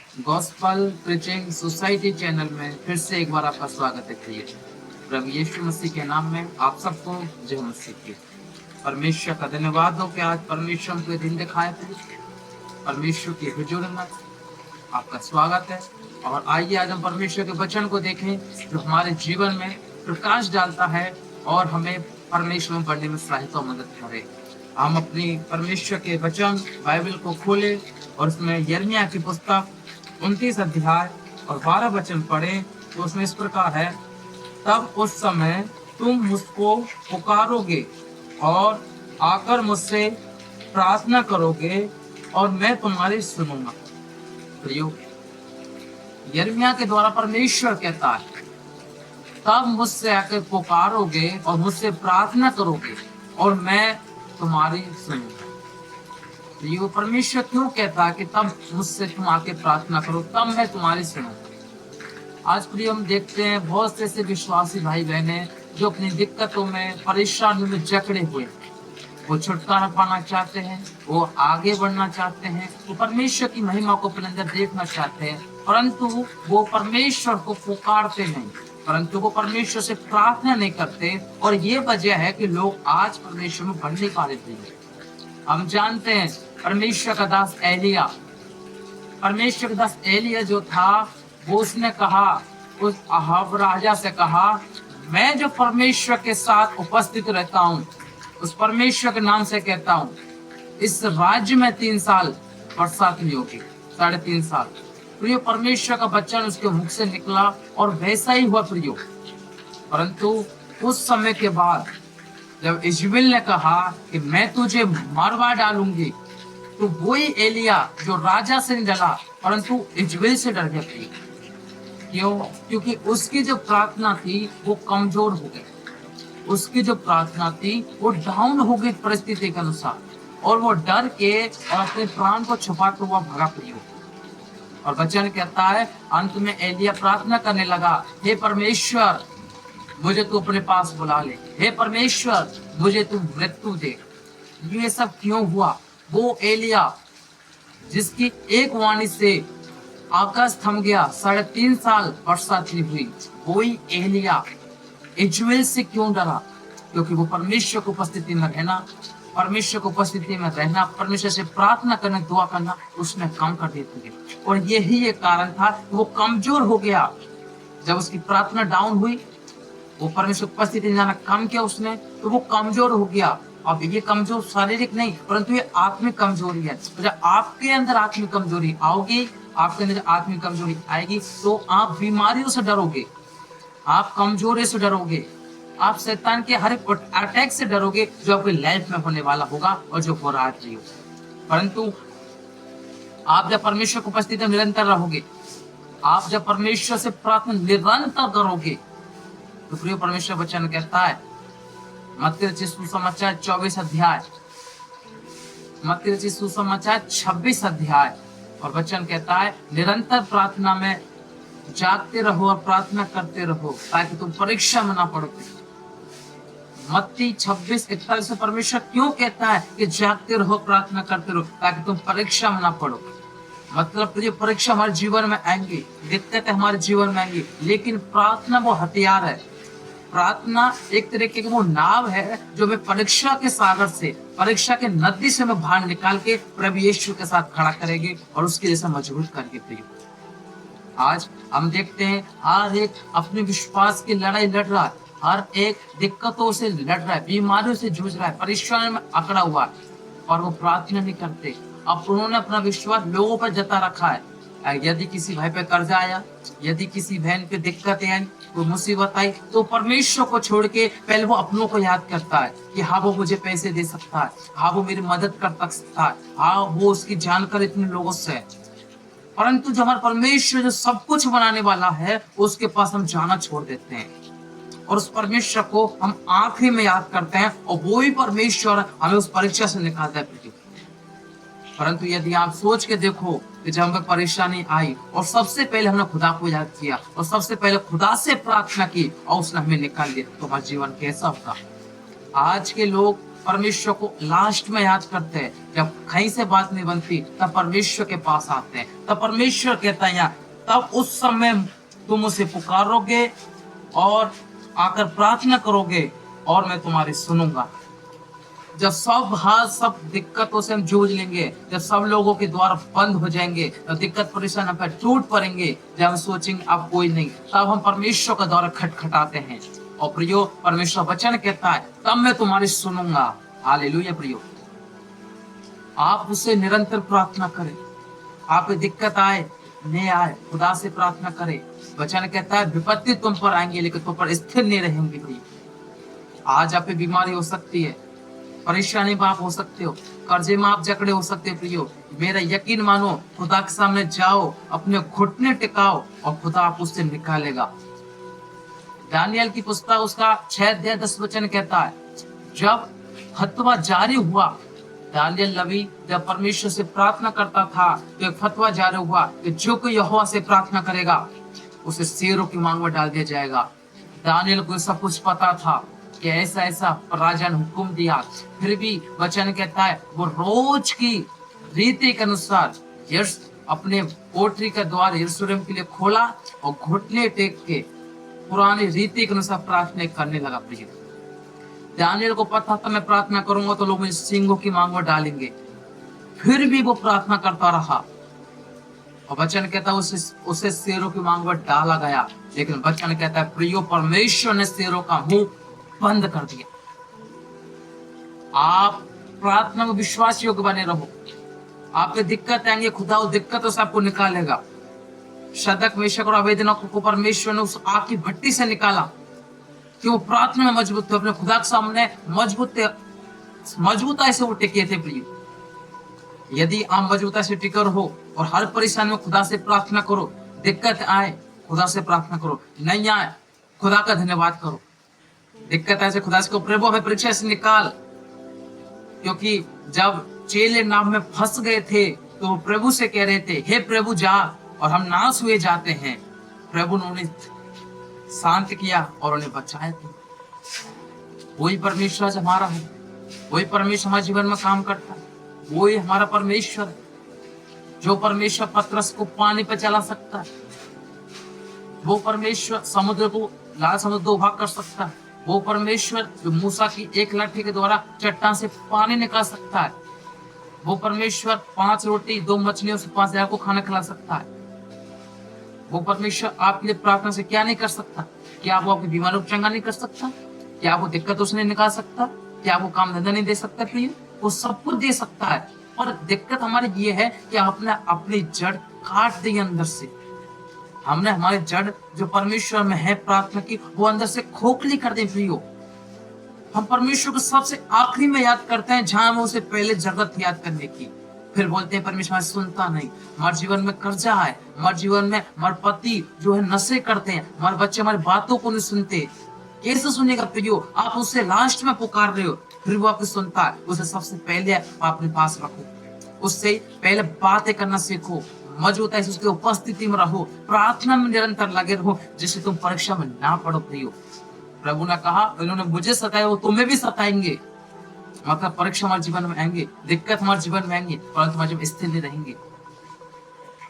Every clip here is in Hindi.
गॉस्पल प्रीचिंग सोसाइटी चैनल में फिर से एक बार आपका स्वागत है प्रिय। प्रभु यीशु मसीह के नाम में आप सबको जय मसीह की। परमेश्वर का धन्यवाद हो कि आज परमेश्वर हमको ये दिन दिखाए थे। परमेश्वर की हुजूर में आपका स्वागत है और आइए आज हम परमेश्वर के वचन को देखें जो हमारे जीवन में प्रकाश डालता है और हमें परमेश्वर में बढ़ने में सहायता मदद करे। हम अपनी परमेश्वर के वचन बाइबल को खोले और उसमें यिर्मयाह की पुस्तक 29 अध्याय और 12 वचन पढ़े तो उसमें इस प्रकार है, तब उस समय तुम मुझको पुकारोगे और आकर मुझसे प्रार्थना करोगे और मैं तुम्हारी सुनूंगा। प्रियो, यिर्मयाह के द्वारा परमेश्वर कहता है, तब मुझसे आकर पुकारोगे और मुझसे प्रार्थना करोगे और मैं तुम्हारी सुनूंगा। ये परमेश्वर क्यों कहता है कि तब मुझसे तुम आके प्रार्थना करो, तब मैं तुम्हारी सुनूंगा। आज प्रिय हम देखते हैं बहुत से ऐसे विश्वासी भाई बहने जो अपनी दिक्कतों में परेशानियों में जकड़े हुए, वो छुटकारा पाना चाहते हैं, वो आगे बढ़ना चाहते हैं, वो परमेश्वर की महिमा को अपने अंदर देखना चाहते हैं, परंतु वो परमेश्वर को पुकारते नहीं, परंतु वो परमेश्वर से प्रार्थना नहीं करते। और ये वजह है कि लोग आज परमेश्वर में बढ़ नहीं पा रहे थे। हम जानते हैं परमेश्वर का दास एलिया, परमेश्वर का दास एलिया जो था वो उसने कहा, उस अहाब राजा से कहा, मैं जो परमेश्वर के साथ उपस्थित रहता हूँ, उस परमेश्वर के नाम से कहता हूँ, इस राज्य में 3 साल बरसात नहीं होगी, 3.5 साल। प्रियो, परमेश्वर का वचन उसके मुख से निकला और वैसा ही हुआ प्रियो। परंतु उस समय के बाद जब इजबेल ने कहा कि मैं तुझे मरवा डालूंगी, तो वही एलिया जो राजा से नहीं डरा परंतु इजबेल से डर गया। क्यों? क्योंकि उसकी जो प्रार्थना थी वो कमजोर हो गई, उसकी जो प्रार्थना थी वो डाउन हो गई परिस्थिति के अनुसार, और वो डर के और अपने प्राण को छुपाते हुआ भगा प्रियो। और वचन कहता है अंत में एलिया प्रार्थना करने लगा, हे परमेश्वर मुझे तू अपने पास बुला ले, हे परमेश्वर मुझे तू मृत्यु दे। ये सब क्यों हुआ? वो एलिया जिसकी एक वाणी से आकाश थम गया, 3.5 साल वर्षा नहीं हुई, वही एलिया इजबेल से क्यों डरा? क्योंकि वो परमेश्वर की उपस्थिति में रहना, परमेश्वर की उपस्थिति में रहना, परमेश्वर से प्रार्थना करना, दुआ करना उसने कम कर देती है। और यही एक कारण था, वो कमजोर हो गया। जब उसकी प्रार्थना डाउन हुई, वो परमेश्वर की उपस्थिति में जाना कम किया उसने, तो वो कमजोर हो गया। अब ये कमजोर शारीरिक नहीं परंतु ये आत्मिक कमजोरी है। तो जब आपके अंदर आत्मिक कमजोरी आओगी, आपके अंदर आत्मिक कमजोरी आएगी, तो आप बीमारियों से डरोगे, आप कमजोरी से डरोगे, आप शैतान के हर अटैक से डरोगे जो आपकी लाइफ में होने वाला होगा और जो हो रहा है। परंतु आप जब परमेश्वर की उपस्थिति में निरंतर रहोगे, आप जब परमेश्वर से प्रार्थना निरंतर करोगे, तो प्रिय परमेश्वर वचन कहता है मत्ती रचित सुसमाचार 24 अध्याय, मत्ती रचित सुसमाचार 26 अध्याय, और वचन कहता है निरंतर प्रार्थना में जागते रहो और प्रार्थना करते रहो ताकि तुम परीक्षा में ना पड़ो। मत्ती 26:41 में परमेश्वर क्यों कहता है कि जागते रहो, प्रार्थना करते रहो ताकि तुम परीक्षा में ना पड़ो? मतलब ये परीक्षा हमारे जीवन में आएंगी, दिक्कतें हमारे जीवन में आएंगी, लेकिन प्रार्थना वो हथियार है। प्रार्थना एक तरीके की वो नाव है जो हमें परीक्षा के सागर से, परीक्षा के नदी से हमें बाहर निकाल के प्रभु यीशु के साथ खड़ा करेगी और उसके जैसा मजबूत करके। आज हम देखते हैं हर एक अपने विश्वास की लड़ाई लड़ रहा है, हर एक दिक्कतों से लड़ रहा है, बीमारियों से जूझ रहा है, परेशानी में अकड़ा हुआ है, और वो प्रार्थना नहीं करते। अब उन्होंने अपना विश्वास लोगों पर जता रखा है। यदि किसी भाई पे कर्जा आया, यदि किसी बहन पे दिक्कतें आई, कोई मुसीबत आई, तो परमेश्वर को छोड़ के पहले वो अपनों को याद करता है कि हाँ वो मुझे पैसे दे सकता है, हाँ वो मेरी मदद कर सकता है, हाँ वो उसकी जानकारी इतने लोगों से है। परंतु जो हमारा परमेश्वर जो सब कुछ बनाने वाला है, उसके पास हम जाना छोड़ देते हैं और उस परमेश्वर को हम आखिरी में याद करते हैं, और वो ही परमेश्वर हमें उस परीक्षा से निकालता है। परंतु यदि आप सोच के देखो कि जब हमें परेशानी आई और सबसे पहले हमने खुदा को याद किया और सबसे पहले खुदा से प्रार्थना की और उसने हमें निकाल दिया, तो हमारा जीवन कैसा होगा? आज के लोग परमेश्वर को लास्ट में याद करते हैं। जब कहीं से बात नहीं बनती तब परमेश्वर के पास आते हैं, तब परमेश्वर कहता है यहाँ, तब उस समय तुम उसे पुकारोगे और आकर प्रार्थना करोगे और मैं तुम्हारी सुनूंगा। जब सब दिक्कतों से हम जूझ लेंगे, जब सब लोगों के द्वार बंद हो जाएंगे, जब दिक्कत परेशान हम पर टूट पड़ेंगे, जब हम सोचेंगे अब कोई नहीं, तब हम परमेश्वर का द्वार खटखटाते हैं। और प्रियो, परमेश्वर वचन कहता है तब मैं तुम्हारी सुनूंगा। हालेलुया प्रियो, आप उससे निरंतर प्रार्थना करें। आप दिक्कत आए नहीं आए, खुदा से प्रार्थना करें। वचन कहता है विपत्ति तुम पर आएंगे लेकिन तुम पर स्थिर नहीं रहेंगे। प्रियो, आज आप पे बीमारी हो सकती है, परेशानी में आप हो सकते हो, कर्जे में आप जकड़े हो सकते हो। प्रियो, मेरा यकीन मानो, खुदा के सामने जाओ, अपने घुटने टिकाओ और खुदा आप उससे निकालेगा। दानियल की पुस्तक उसका 6:10 कहता है, जब फतवा जारी हुआ, दानियल नबी जब परमेश्वर से प्रार्थना करता था तो एक फतवा जारी हुआ कि जो कोई यहोवा से प्रार्थना करेगा उसे शेरों की मांग में डाल दिया जाएगा। दानियल को सब कुछ पता था कि ऐसा ऐसा राजा ने हुक्म दिया, फिर भी वचन कहता है वो रोज की रीति के अनुसार अपने कोठरी का द्वार यरूशलेम के लिए खोला और घुटने टेक के पुरानी रीति के अनुसार प्रार्थना करने लगा। प्रिय, दानियल को पता था मैं प्रार्थना करूंगा तो लोग मुझे सिंहों की मांग में डालेंगे, फिर भी वो प्रार्थना करता रहा और वचन कहता है उसे शेरों की मांग में डाला गया। लेकिन वचन कहता है प्रियो, परमेश्वर ने शेरों का मुंह बंद कर दिया। आप प्रार्थना में विश्वास योग्य बने रहो। आपके दिक्कत आएंगे, खुदा उस दिक्कतों से आपको निकालेगा। शद्रक मेशक और अबेदनगो को परमेश्वर ने उस आग की भट्टी से निकाला कि वो प्रार्थना में मजबूत थे, अपने खुदा के सामने मजबूताई से वो टिके थे। प्रिय, यदि आप मजबूताई से टिके रहो और हर परेशानी में खुदा से प्रार्थना करो, दिक्कत आए खुदा से प्रार्थना करो, नहीं आए खुदा का धन्यवाद करो। दिक्कत ऐसे खुदा से प्रभु हमें परीक्षा से निकाल, क्योंकि जब चेले नाव में फंस गए थे तो वो प्रभु से कह रहे थे हे प्रभु जा, और हम नाश हुए जाते हैं। प्रभु ने उन्हें शांत किया और उन्हें बचाया था। वही परमेश्वर हमारा है, वही परमेश्वर हमारे जीवन में काम करता है, वही हमारा परमेश्वर है। जो परमेश्वर पतरस को पानी पे चला सकता है, वो परमेश्वर समुद्र को लाल समुद्र को भाग कर सकता है, वो परमेश्वर जो मूसा की एक लाठी के द्वारा चट्टान से पानी निकाल सकता है, वो परमेश्वर 5 रोटी 2 मछलियों से 5,000 को खाना खिला सकता है। वो परमेश्वर आपके लिए प्रार्थना से क्या नहीं कर सकता? क्या वो आपकी बीमारियों को चंगा नहीं कर सकता? क्या वो दिक्कत उसने निकाल सकता? क्या वो काम धंधा नहीं दे सकता? प्रिय, वो सब कुछ दे सकता है। और दिक्कत हमारी ये है कि हमने अपनी जड़ काट दी अंदर से। हमने हमारी जड़ जो परमेश्वर में है प्रार्थना की, वो अंदर से खोखली कर दी। प्रियो, हम परमेश्वर को सबसे आखिरी में याद करते हैं जहां हमें उसे पहले जरूरत याद करने की। फिर बोलते हैं परमेश्वर सुनता नहीं, हमारे जीवन में कर्जा है, हमारे जीवन में हमारे पति जो है नशे करते हैं, हमारे बच्चे हमारी बातों को नहीं सुनते। कैसे सुनेगा प्रियो? आप उससे लास्ट में पुकार रहे हो, फिर वो आपको सुनता है। उसे सबसे पहले अपने पास रखो, उससे पहले बातें करना सीखो, मौजूदा उसके उपस्थिति में रहो, प्रार्थना में निरंतर लगे रहो, जिससे तुम परीक्षा में ना पड़ो। प्रियो, प्रभु ने कहा उन्होंने मुझे सताया वो तुम्हें भी सताएंगे। मतलब परीक्षा हमारे जीवन में आएंगे, दिक्कत हमारे जीवन में आएंगे, परंतु हमारे जीवन स्थिर नहीं रहेंगे।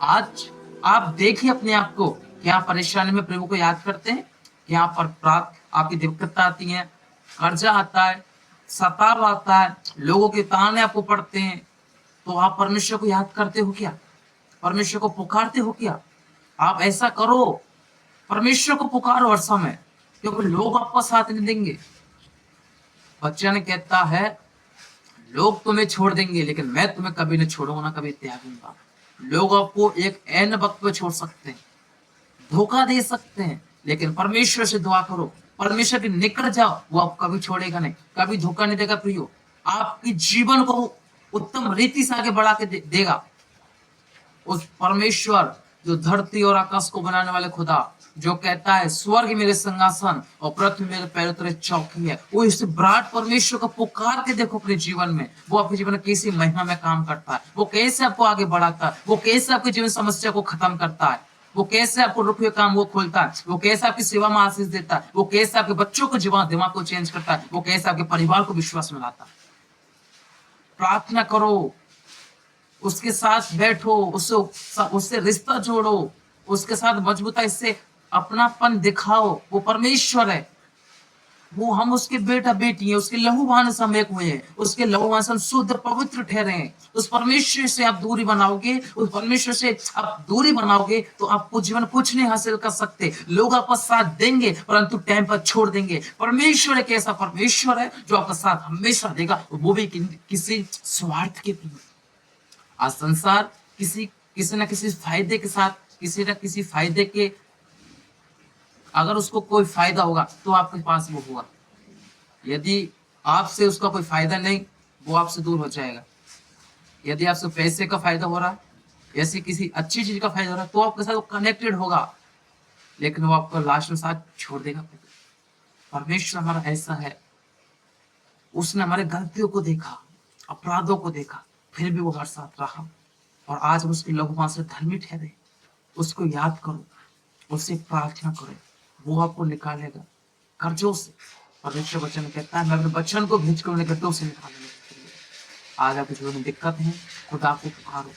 आज आप देखिए अपने आप को, क्या परेशानी में प्रभु को याद करते हैं? यहाँ पर आपकी दिक्कत आती है, कर्जा आता है, सताव आता है, लोगों के ताने आपको पड़ते हैं, तो आप परमेश्वर को याद करते हो क्या? परमेश्वर को पुकारते हो क्या? आप ऐसा करो, परमेश्वर को पुकारो हर समय, क्योंकि लोग आपका साथ नहीं देंगे। वचन कहता है लोग तुम्हें छोड़ देंगे लेकिन मैं तुम्हें कभी नहीं छोड़ूंगा, ना कभी त्यागूंगा। लोग आपको एक ऐन वक्त पे छोड़ सकते हैं, धोखा दे सकते हैं, लेकिन परमेश्वर से दुआ करो, परमेश्वर के निकट जाओ, वो आपको कभी छोड़ेगा नहीं, कभी धोखा नहीं देगा। प्रियो, आपके जीवन को उत्तम रीति से आगे बढ़ा के देगा। उस परमेश्वर जो धरती और आकाश को बनाने वाले खुदा, जो कहता है स्वर्ग मेरे सिंहासन और पृथ्वी मेरे पैरों तले चौकी है, वो इस विराट परमेश्वर को पुकार के देखो अपने जीवन में। वो आपके जीवन में कैसी महिमा में काम करता है, वो कैसे आपको आगे बढ़ाता है, वो कैसे आपके जीवन समस्या को खत्म करता है, वो कैसे आपको रुके हुए काम वो खोलता है, वो कैसे आपकी सेवा में आशीष देता है, वो कैसे आपके बच्चों को जीवन दिमाग को चेंज करता है, वो कैसे आपके परिवार को विश्वास में लाता है। प्रार्थना करो, उसके साथ बैठो, उससे रिश्ता जोड़ो, उसके साथ मजबूताई से अपनापन दिखाओ। वो परमेश्वर है, वो हम उसके बेटा बेटी है, उसके लहूवान से हम एक हुए हैं, उसके लहूवान से हम शुद्ध पवित्र ठहरे हैं। उस परमेश्वर से आप दूरी बनाओगे, उस परमेश्वर से आप दूरी बनाओगे तो आपको जीवन कुछ नहीं हासिल कर सकते। लोग आपका साथ देंगे परंतु टाइम पर छोड़ देंगे। परमेश्वर एक ऐसा परमेश्वर है जो आपका साथ हमेशा देगा, वो भी किसी स्वार्थ के लिए। आज संसार किसी न किसी फायदे के साथ, किसी न किसी फायदे के, अगर उसको कोई फायदा होगा तो आपके पास वो होगा। यदि आपसे उसका कोई फायदा नहीं, वो आपसे दूर हो जाएगा। यदि आपसे पैसे का फायदा हो रहा, ऐसी किसी अच्छी चीज का फायदा हो रहा, तो आपके साथ वो कनेक्टेड होगा, लेकिन वो आपको लास्ट में साथ छोड़ देगा। परमेश्वर हमारा ऐसा है, उसने हमारे गलतियों को देखा, अपराधों को देखा, फिर भी वो हमारे साथ रहा, और आज हम उसके लहू से धर्मी ठहरे। उसको याद करो, उससे प्रार्थना करो, वो आपको निकालेगा कर्जों से। परमेश्वर वचन कहता है, मैं अपने बच्चन को भेज कर उन्हें कर्जों से निकालूंगा। आज आपके जीवन में दिक्कत है, खुदा को पुकारो,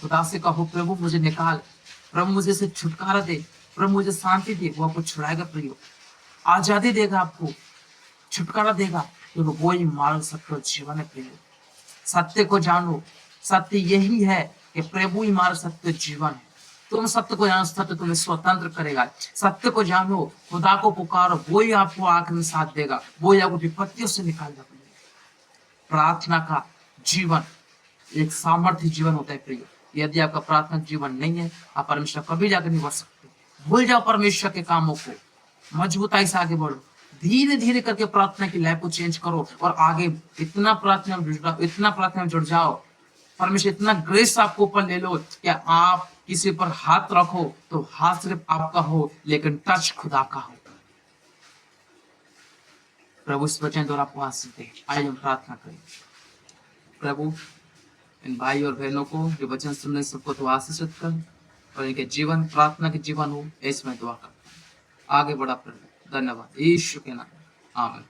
खुदा से कहो, प्रभु मुझे निकाल, प्रभु मुझे से छुटकारा दे, प्रभु मुझे शांति दे। वो आपको छुड़ाएगा, प्रियो आजादी देगा, आपको छुटकारा देगा, क्योंकि वो ही मार्ग, सत्य और जीवन है। प्रियो सत्य को जानो, सत्य यही है कि प्रभु ही मार्ग, सत्य जीवन है। तुम सत्य को जानो, सत्य तुम्हें स्वतंत्र करेगा। सत्य को जानो, खुदा को पुकारो, वो ही आपको आखिर में साथ देगा, वो ही आपको विपत्तियों से निकालेगा। प्रार्थना का जीवन एक सामर्थ्य जीवन होता है प्रिय। यदि आपका प्रार्थना जीवन नहीं है, आप परमेश्वर कभी जाकर नहीं बढ़ सकते। भूल जाओ परमेश्वर के कामों को, मजबूताई से आगे बढ़ो, धीरे धीरे करके प्रार्थना की लाइफ को चेंज करो, और आगे इतना प्रार्थना में जुड़ जाओ, परमेश्वर इतना ग्रेस आपको ऊपर ले लो कि आप किसी पर हाथ रखो तो हाथ सिर्फ आपका हो, लेकिन टच खुदा का हो। प्रभु इस वचन द्वारा आपको आशीष दे। आइए हम प्रार्थना करें। प्रभु इन भाई और बहनों को जो वचन सुनने, सबको तो आशीषित कर, और इनके जीवन प्रार्थना के जीवन हो, ऐसे में दुआ करता हूं। आगे बढ़ा प्रभु, धन्यवाद, यीशु के नाम, आमीन।